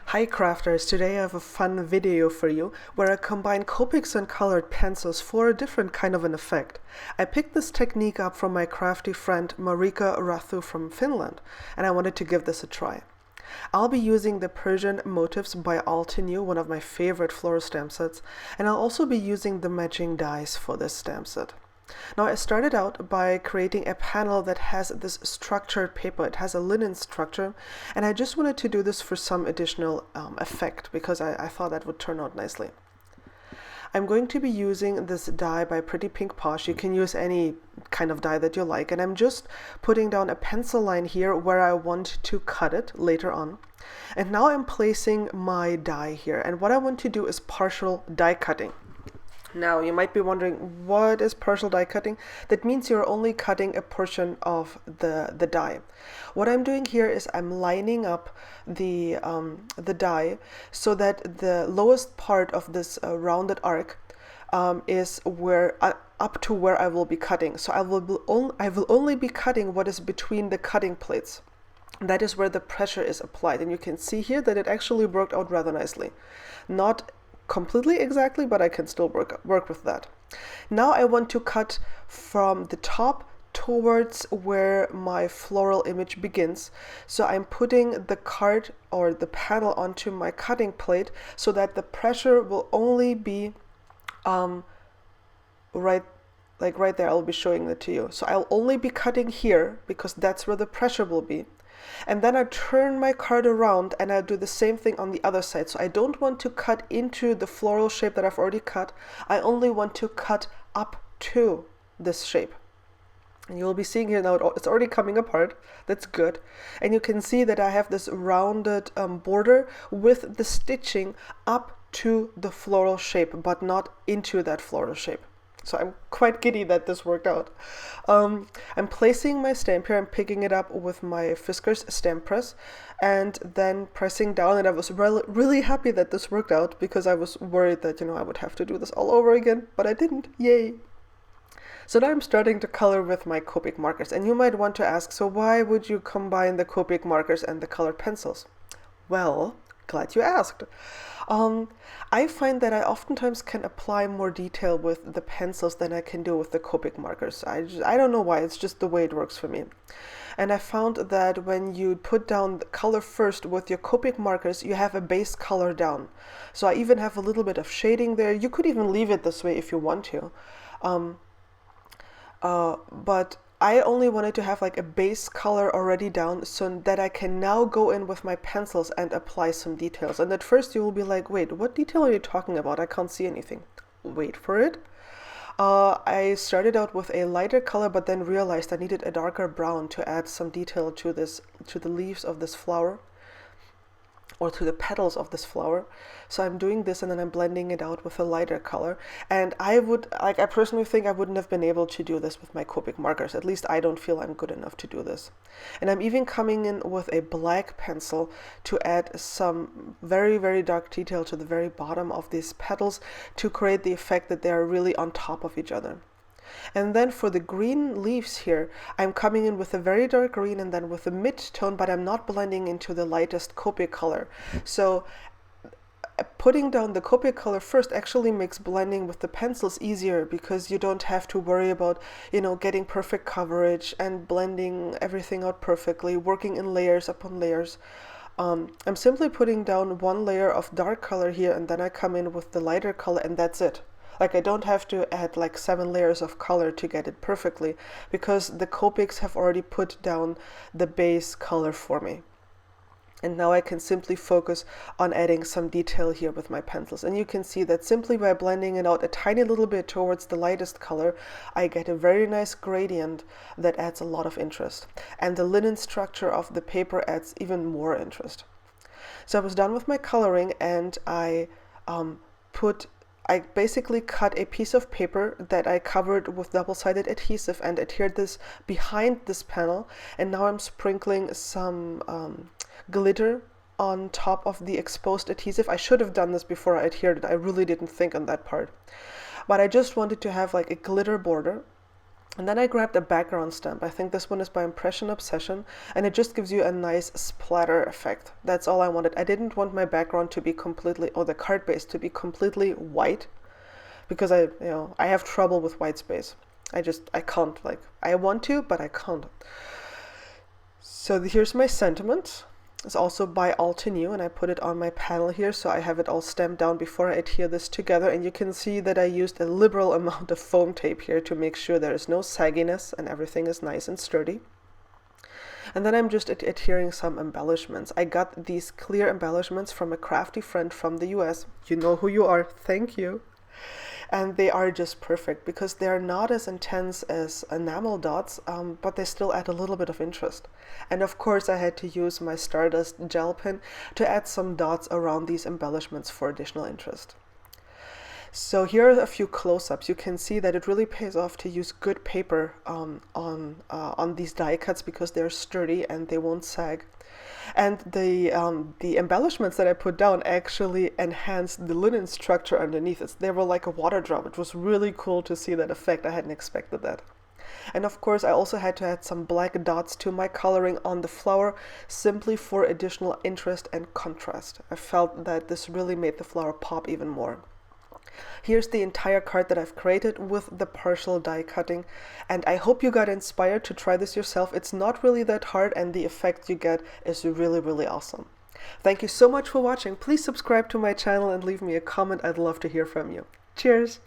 Hi crafters, today I have a fun video for you where I combine Copics and colored pencils for a different kind of an effect. I picked this technique up from my crafty friend Marika Rahtu from Finland, and I wanted to give this a try. I'll be using the Persian motifs by Altenew, one of my favorite floral stamp sets, and I'll also be using the matching dies for this stamp set. Now I started out by creating a panel that has this structured paper. It has a linen structure, and I just wanted to do this for some additional effect because I thought that would turn out nicely. I'm going to be using this die by Pretty Pink Posh. You can use any kind of die that you like, and I'm just putting down a pencil line here where I want to cut it later on. And now I'm placing my die here, and what I want to do is partial die cutting. Now, you might be wondering, what is partial die cutting? That means you're only cutting a portion of the die. What I'm doing here is I'm lining up the die so that the lowest part of this rounded arc is where up to where I will be cutting. So I will only be cutting what is between the cutting plates. That is where the pressure is applied. And you can see here that it actually worked out rather nicely. Not completely exactly, but I can still work with that. Now I want to cut from the top towards where my floral image begins. So I'm putting the card or the panel onto my cutting plate so that the pressure will only be right there. I'll be showing it to you. So I'll only be cutting here because that's where the pressure will be. And then I turn my card around and I do the same thing on the other side. So I don't want to cut into the floral shape that I've already cut. I only want to cut up to this shape. And you'll be seeing here now it's already coming apart. That's good. And you can see that I have this rounded border with the stitching up to the floral shape, but not into that floral shape. So I'm quite giddy that this worked out. I'm placing my stamp here. I'm picking it up with my Fiskars stamp press and then pressing down. And I was really happy that this worked out because I was worried that, I would have to do this all over again, but I didn't. Yay. So now I'm starting to color with my Copic markers. And you might want to ask, so why would you combine the Copic markers and the colored pencils? Well, glad you asked. I find that I oftentimes can apply more detail with the pencils than I can do with the Copic markers. I don't know why, it's just the way it works for me. And I found that when you put down the color first with your Copic markers, you have a base color down. So I even have a little bit of shading there. You could even leave it this way if you want to. But I only wanted to have like a base color already down so that I can now go in with my pencils and apply some details. And at first you will be like, wait, what detail are you talking about? I can't see anything. Wait for it. I started out with a lighter color, but then realized I needed a darker brown to add some detail to the leaves of this flower, or to the petals of this flower. So I'm doing this and then I'm blending it out with a lighter color. And I personally think I wouldn't have been able to do this with my Copic markers. At least I don't feel I'm good enough to do this. And I'm even coming in with a black pencil to add some very, very dark detail to the very bottom of these petals to create the effect that they are really on top of each other. And then for the green leaves here, I'm coming in with a very dark green and then with a mid-tone, but I'm not blending into the lightest Copic color. So putting down the Copic color first actually makes blending with the pencils easier because you don't have to worry about, getting perfect coverage and blending everything out perfectly, working in layers upon layers. I'm simply putting down one layer of dark color here and then I come in with the lighter color and that's it. Like I don't have to add like 7 layers of color to get it perfectly because the Copics have already put down the base color for me. And now I can simply focus on adding some detail here with my pencils. And you can see that simply by blending it out a tiny little bit towards the lightest color, I get a very nice gradient that adds a lot of interest. And the linen structure of the paper adds even more interest. So I was done with my coloring and I basically cut a piece of paper that I covered with double-sided adhesive and adhered this behind this panel. And now I'm sprinkling some glitter on top of the exposed adhesive. I should have done this before I adhered it. I really didn't think on that part. But I just wanted to have like a glitter border. And then I grabbed a background stamp. I think this one is by Impression Obsession, and it just gives you a nice splatter effect. That's all I wanted. I didn't want my background to be completely, or the card base to be completely white, because I have trouble with white space. I can't, like, I want to, but I can't. So here's my sentiment. It's also by Altenew, and I put it on my panel here, so I have it all stamped down before I adhere this together. And you can see that I used a liberal amount of foam tape here to make sure there is no sagginess and everything is nice and sturdy. And then I'm just adhering some embellishments. I got these clear embellishments from a crafty friend from the US. You know who you are. Thank you. And they are just perfect because they're not as intense as enamel dots, but they still add a little bit of interest. And of course I had to use my Stardust gel pen to add some dots around these embellishments for additional interest. So here are a few close-ups. You can see that it really pays off to use good paper on these die cuts because they're sturdy and they won't sag. And the embellishments that I put down actually enhanced the linen structure underneath it. They were like a water drop. It was really cool to see that effect. I hadn't expected that. And of course I also had to add some black dots to my coloring on the flower simply for additional interest and contrast. I felt that this really made the flower pop even more. Here's the entire card that I've created with the partial die cutting, and I hope you got inspired to try this yourself. It's not really that hard, and the effect you get is really, really awesome. Thank you so much for watching. Please subscribe to my channel and leave me a comment. I'd love to hear from you. Cheers!